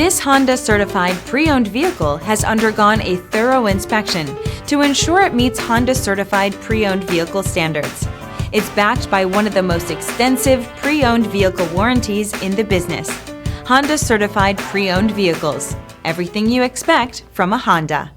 This Honda certified pre-owned vehicle has undergone a thorough inspection to ensure it meets Honda certified pre-owned vehicle standards. It's backed by one of the most extensive pre-owned vehicle warranties in the business. Honda certified pre-owned vehicles. Everything you expect from a Honda.